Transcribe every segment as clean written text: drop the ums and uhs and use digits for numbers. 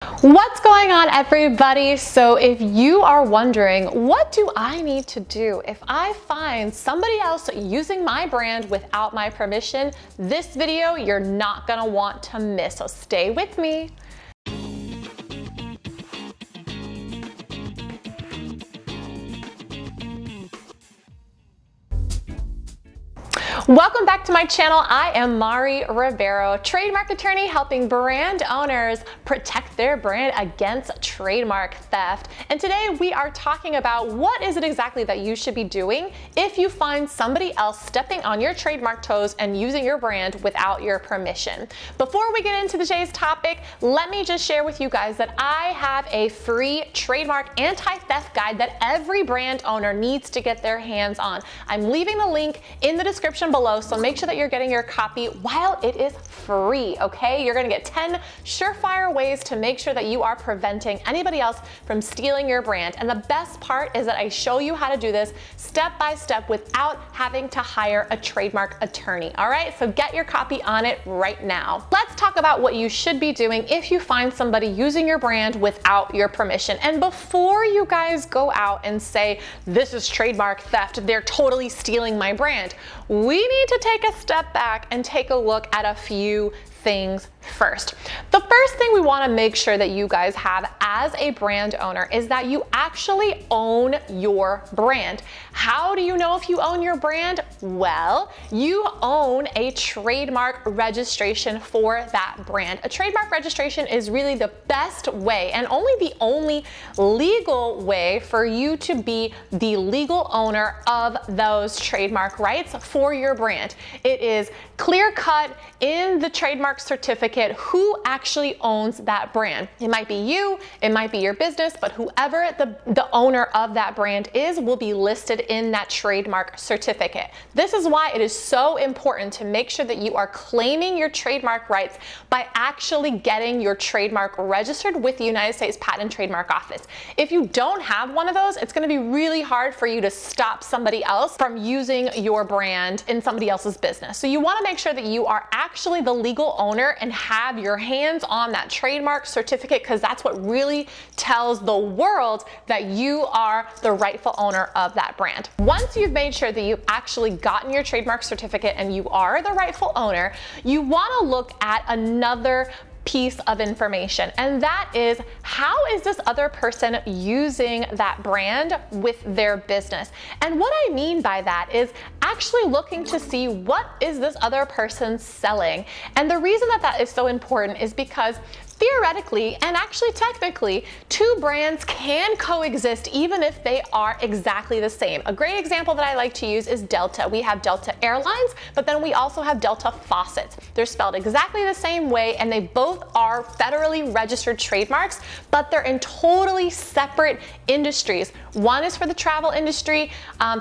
What's going on, everybody? So if you are wondering, what do I need to do if I find somebody else using my brand without my permission, this video you're not gonna want to miss, so stay with me. Welcome back to my channel. I am Mari Ribeiro, trademark attorney helping brand owners protect their brand against trademark theft. And today we are talking about what is it exactly that you should be doing if you find somebody else stepping on your trademark toes and using your brand without your permission. Before we get into today's topic, let me just share with you guys that I have a free trademark anti-theft guide that every brand owner needs to get their hands on. I'm leaving the link in the description below, so make sure that you're getting your copy while it is free, okay? You're gonna get 10 surefire ways to make sure that you are preventing anybody else from stealing your brand. And the best part is that I show you how to do this step by step without having to hire a trademark attorney, all right? So get your copy on it right now. Let's talk about what you should be doing if you find somebody using your brand without your permission. And before you guys go out and say, this is trademark theft, they're totally stealing my brand, we need to take a step back and take a look at a few things first. The first thing we want to make sure that you guys have as a brand owner is that you actually own your brand. How do you know if you own your brand? Well, you own a trademark registration for that brand. A trademark registration is really the best way and the only legal way for you to be the legal owner of those trademark rights for your brand. It is clear cut in the trademark certificate who actually owns that brand. It might be you, it might be your business, but whoever the owner of that brand is will be listed in that trademark certificate. This is why it is so important to make sure that you are claiming your trademark rights by actually getting your trademark registered with the United States Patent and Trademark Office. If you don't have one of those, it's going to be really hard for you to stop somebody else from using your brand in somebody else's business. So you want to make sure that you are actually the legal owner and have your hands on that trademark certificate, because that's what really tells the world that you are the rightful owner of that brand. Once you've made sure that you've actually gotten your trademark certificate and you are the rightful owner, you want to look at another piece of information, and that is, how is this other person using that brand with their business? And what I mean by that is actually looking to see what is this other person selling. And the reason that that is so important is because theoretically, and actually technically, two brands can coexist even if they are exactly the same. A great example that I like to use is Delta. We have Delta Airlines, but then we also have Delta Faucets. They're spelled exactly the same way, and they both are federally registered trademarks, but they're in totally separate industries. One is for the travel industry,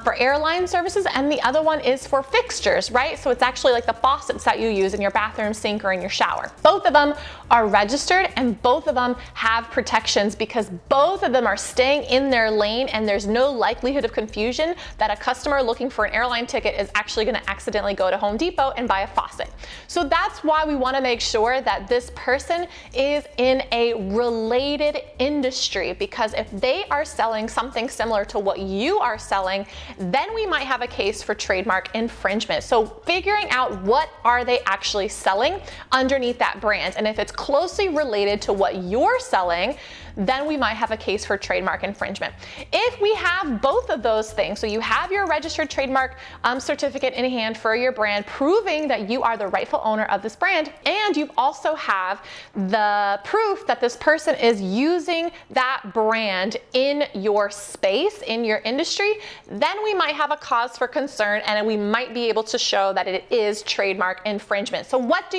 for airline services, and the other one is for fixtures, right? So it's actually like the faucets that you use in your bathroom sink or in your shower. Both of them are registered, and both of them have protections because both of them are staying in their lane, and there's no likelihood of confusion that a customer looking for an airline ticket is actually going to accidentally go to Home Depot and buy a faucet. So that's why we want to make sure that this person is in a related industry, because if they are selling something similar to what you are selling, then we might have a case for trademark infringement. So figuring out what are they actually selling underneath that brand, and if it's closely related to what you're selling, then we might have a case for trademark infringement. If we have both of those things, so you have your registered trademark certificate in hand for your brand, proving that you are the rightful owner of this brand, and you also have the proof that this person is using that brand in your space, in your industry, then we might have a cause for concern, and we might be able to show that it is trademark infringement. So what do?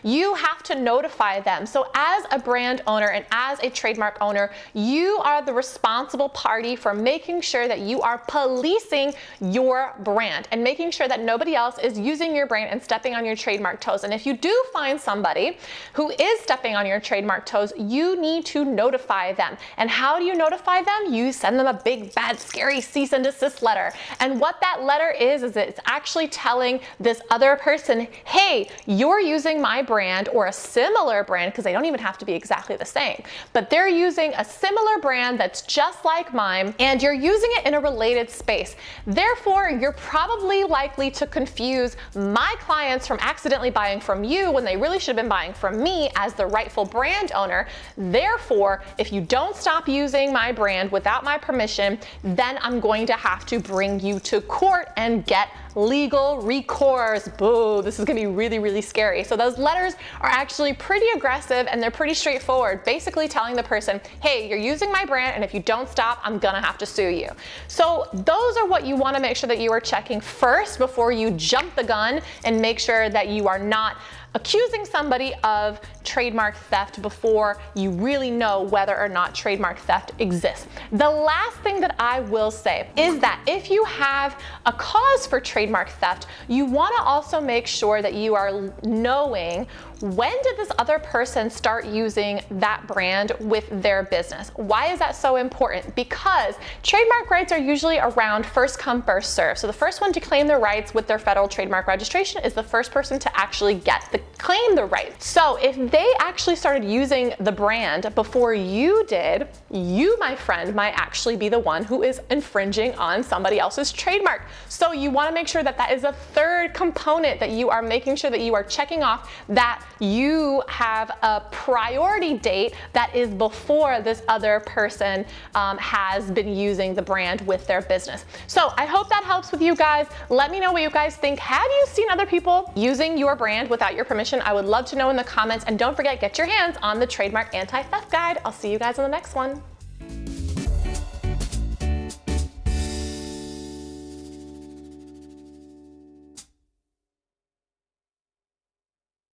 You have to notify them. So as a brand owner and as a trademark owner, you are the responsible party for making sure that you are policing your brand and making sure that nobody else is using your brand and stepping on your trademark toes. And if you do find somebody who is stepping on your trademark toes, you need to notify them. And how do you notify them? You send them a big, bad, scary cease and desist letter. And what that letter is it's actually telling this other person, hey, you're using my brand or a similar brand, because they don't even have to be exactly the same, but they're using a similar brand that's just like mine, and you're using it in a related space. Therefore, you're probably likely to confuse my clients from accidentally buying from you when they really should have been buying from me as the rightful brand owner. Therefore, if you don't stop using my brand without my permission, then I'm going to have to bring you to court and get legal recourse. Boo, this is gonna be really, really scary. So those letters are actually pretty aggressive and they're pretty straightforward, basically telling the person, hey, you're using my brand, and if you don't stop, I'm gonna have to sue you. So those are what you wanna make sure that you are checking first before you jump the gun and make sure that you are not accusing somebody of trademark theft before you really know whether or not trademark theft exists. The last thing that I will say is that if you have a cause for trademark theft, you want to also make sure that you are knowing when did this other person start using that brand with their business. Why is that so important? Because trademark rights are usually around first come, first serve. So the first one to claim their rights with their federal trademark registration is the first person to actually claim the right. So if they actually started using the brand before you did, you, my friend, might actually be the one who is infringing on somebody else's trademark. So you want to make sure that that is a third component that you are making sure that you are checking off, that you have a priority date that is before this other person has been using the brand with their business. So I hope that helps with you guys. Let me know what you guys think. Have you seen other people using your brand without your permission? I would love to know in the comments, and don't forget, get your hands on the Trademark Anti-Theft Guide. I'll see you guys on the next one.